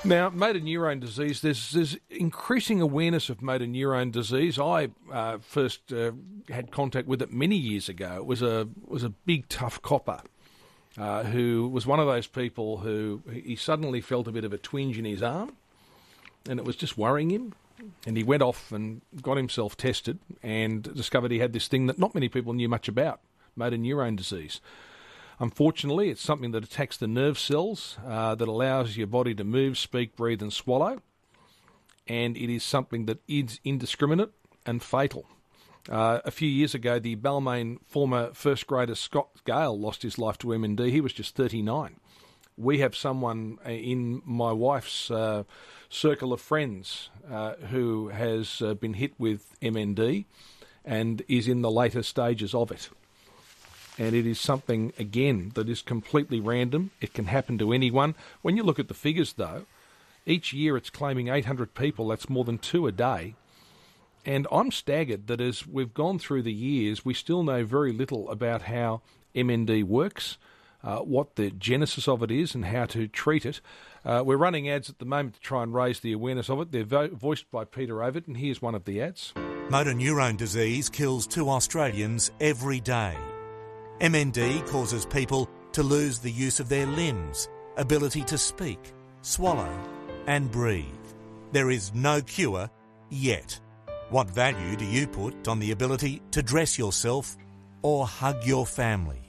Now, motor neurone disease, there's increasing awareness of motor neurone disease. I first had contact with it many years ago. It was a big, tough copper who was one of those people who he suddenly felt a bit of a twinge in his arm, and it was just worrying him. And he went off and got himself tested and discovered he had this thing that not many people knew much about, motor neurone disease. Unfortunately, it's something that attacks the nerve cells that allows your body to move, speak, breathe and swallow. And it is something that is indiscriminate and fatal. A few years ago, the Balmain former first grader Scott Gale lost his life to MND. He was just 39. We have someone in my wife's circle of friends who has been hit with MND and is in the later stages of it. And it is something, again, that is completely random. It can happen to anyone. When you look at the figures, though, each year it's claiming 800 people. That's more than 2 a day. And I'm staggered that as we've gone through the years, we still know very little about how MND works, what the genesis of it is and how to treat it. We're running ads at the moment to try and raise the awareness of it. They're voiced by Peter Overton. Here's one of the ads. Motor neurone disease kills 2 Australians every day. MND causes people to lose the use of their limbs, ability to speak, swallow and breathe. There is no cure yet. What value do you put on the ability to dress yourself or hug your family?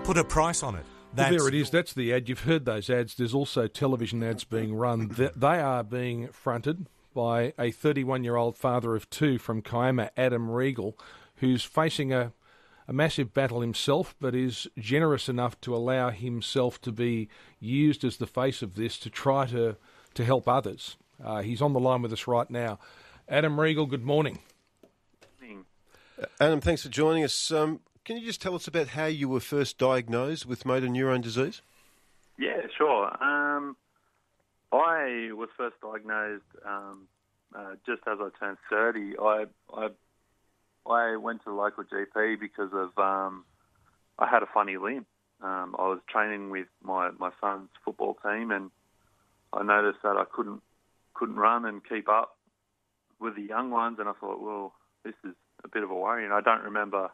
Put a price on it. Well, there it is. That's the ad. You've heard those ads. There's also television ads being run. They are being fronted by a 31-year-old father of 2 from Kiama, Adam Regal, who's facing a massive battle himself, but is generous enough to allow himself to be used as the face of this to try to help others. He's on the line with us right now. Adam Regal, good morning. Adam, thanks for joining us. Can you just tell us about how you were first diagnosed with motor neurone disease? Yeah, sure. I was first diagnosed just as I turned 30. I went to the local GP because of I had a funny limb. I was training with my son's football team, and I noticed that I couldn't run and keep up with the young ones, and I thought, well, this is a bit of a worry. And I don't remember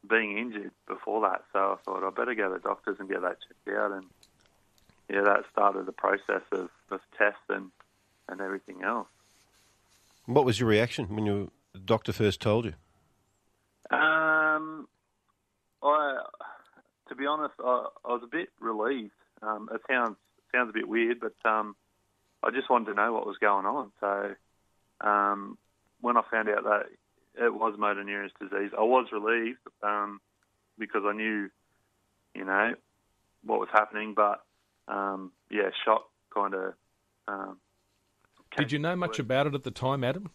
being injured before that, so I thought I better go to the doctors and get that checked out. And yeah, that started the process of tests and everything else. What was your reaction when the doctor first told you? To be honest, I was a bit relieved. It sounds a bit weird, but I just wanted to know what was going on. So when I found out that it was motor neurone disease, I was relieved because I knew, what was happening. But shock kind of. Did you know much about it at the time, Adam?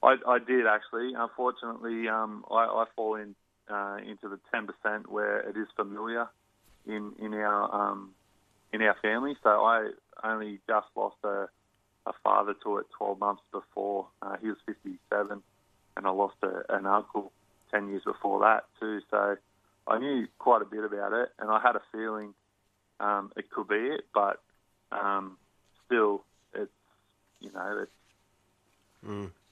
I did actually. Unfortunately, I fall into the 10% where it is familiar in our family. So I only just lost a father to it 12 months before. He was 57, and I lost an uncle 10 years before that too. So I knew quite a bit about it, and I had a feeling it could be it, but still,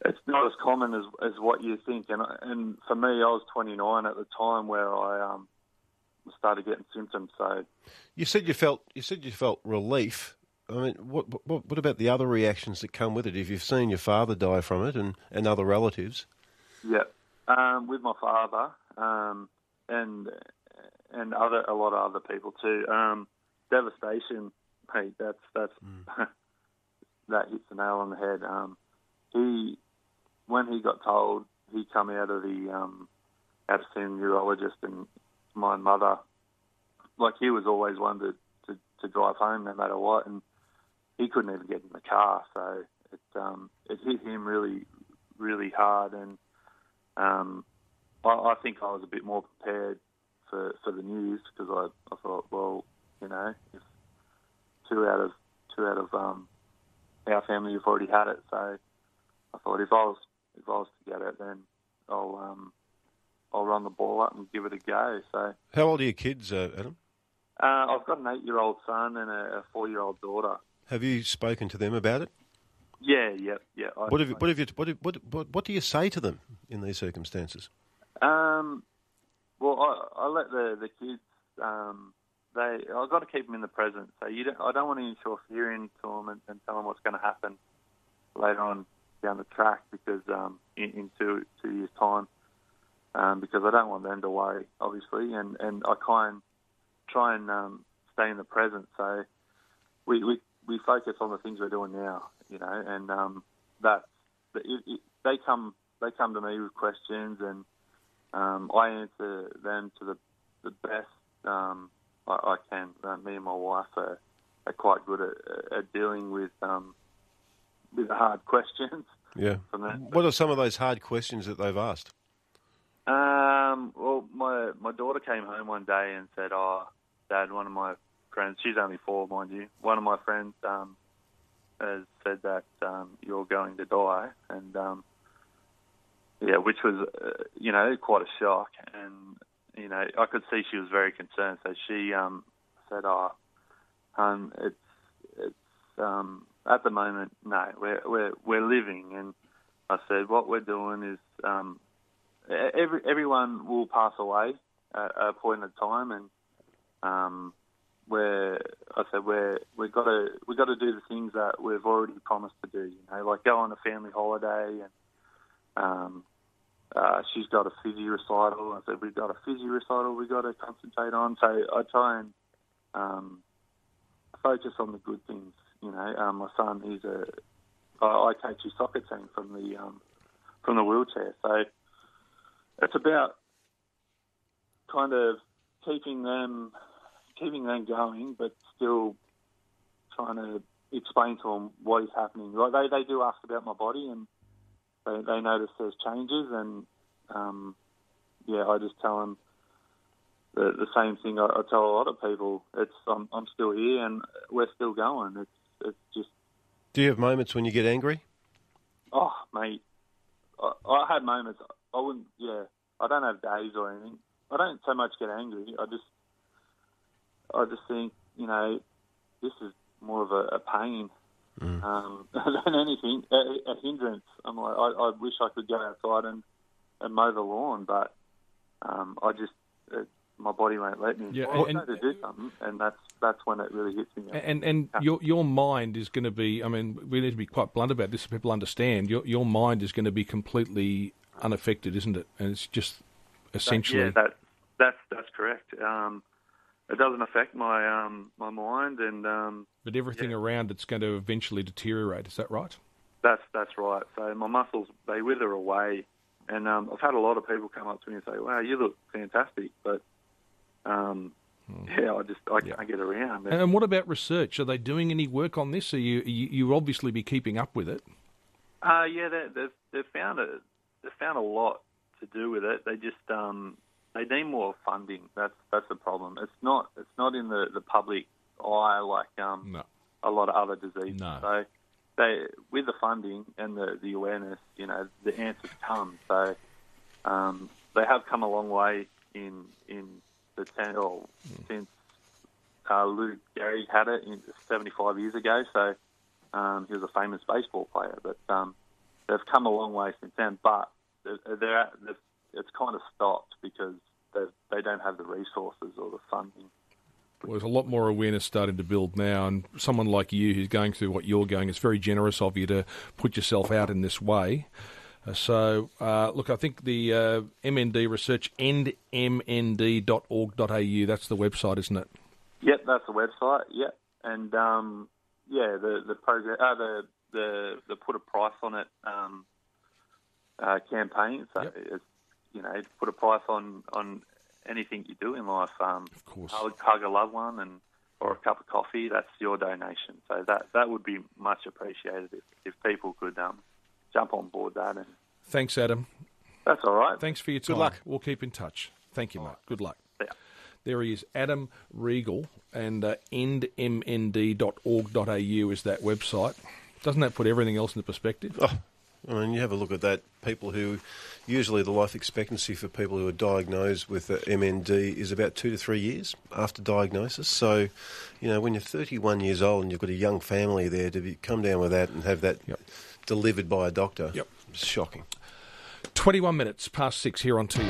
it's not as common as what you think. And for me, I was 29 at the time where I started getting symptoms. So you said you felt relief. I mean, what about the other reactions that come with it? If you've seen your father die from it and other relatives? Yeah, with my father and a lot of other people too. Devastation, hey, that's that hits the nail on the head. When he got told, he come out of seeing a neurologist, and my mother, like, he was always one to drive home no matter what, and he couldn't even get in the car. So it hit him really, really hard, and I think I was a bit more prepared for the news, because I thought, well, if two out of our family have already had it, so I thought if I was to get it, then I'll run the ball up and give it a go. So how old are your kids, Adam? I've got an 8-year-old son and a 4-year-old daughter. Have you spoken to them about it? Yeah. What do you say to them in these circumstances? Well, I let the kids. I've got to keep them in the present. So I don't want to interfere into them and tell them what's going to happen later on down the track, because in 2 years' time, because I don't want them to worry, obviously, and I try and stay in the present. So we focus on the things we're doing now, and they come to me with questions, and I answer them to the best I can. Me and my wife are quite good at dealing with the hard questions. Yeah. What are some of those hard questions that they've asked? Well, my daughter came home one day and said, "Oh, Dad, one of my friends, she's only 4, mind you, one of my friends has said that you're going to die," and which was quite a shock, and I could see she was very concerned. So she said, "Oh, it's at the moment, no, we're living." And I said, "What we're doing is everyone will pass away at a point in time, and we've got to do the things that we've already promised to do. Like go on a family holiday, and she's got a physio recital." I said, "We've got a physio recital we've got to concentrate on." So I try and focus on the good things. My son, I coach his soccer team from the wheelchair. So it's about kind of keeping them going, but still trying to explain to them what is happening. Like they do ask about my body, and they notice there's changes, and I just tell them the same thing I tell a lot of people. I'm still here, and we're still going. It's just. Do you have moments when you get angry? Oh, mate, I had moments. I wouldn't. Yeah, I don't have days or anything. I don't so much get angry. I just think, this is more of a pain than anything, a hindrance. I'm like, I wish I could go outside and mow the lawn, but my body won't let me. Yeah, I know to do something, and that's when it really hits me. And your mind is going to be, I mean, we need to be quite blunt about this so people understand, your mind is going to be completely unaffected, isn't it? And it's just essentially... Yeah, that's correct. It doesn't affect my my mind, and but everything around it's going to eventually deteriorate. Is that right? That's right. So my muscles, they wither away, and I've had a lot of people come up to me and say, "Wow, you look fantastic," but I can't get around. And what about research? Are they doing any work on this? You obviously be keeping up with it. They've found a lot to do with it. They just they need more funding. That's the problem. It's not in the public eye like a lot of other diseases. No. So with the funding and the awareness, the answers come. So they have come a long way in the since Lou Gehrig had it 75 years ago. So he was a famous baseball player, but they've come a long way since then. But it's kind of stopped because they don't have the resources or the funding. Well, there's a lot more awareness starting to build now, and someone like you who's going through what you're going, it's very generous of you to put yourself out in this way. Look, I think the MND research, endmnd.org.au, that's the website, isn't it? Yep, that's the website, yep. And, the program, the put a price on it campaign, so it's, put a price on anything you do in life. Of course. Hug a loved one or a cup of coffee, that's your donation. So that would be much appreciated if people could jump on board that. And thanks, Adam. That's all right. Thanks for your time. Good luck. We'll keep in touch. Thank you, mate. Good luck. Yeah. There he is, Adam Regal, and endmnd.org.au is that website. Doesn't that put everything else into perspective? Oh, I mean, you have a look at that. People who, usually the life expectancy for people who are diagnosed with MND is about 2 to 3 years after diagnosis. So, when you're 31 years old and you've got a young family there, to come down with that and have that delivered by a doctor, it's shocking. 21 minutes past 6 here on TU.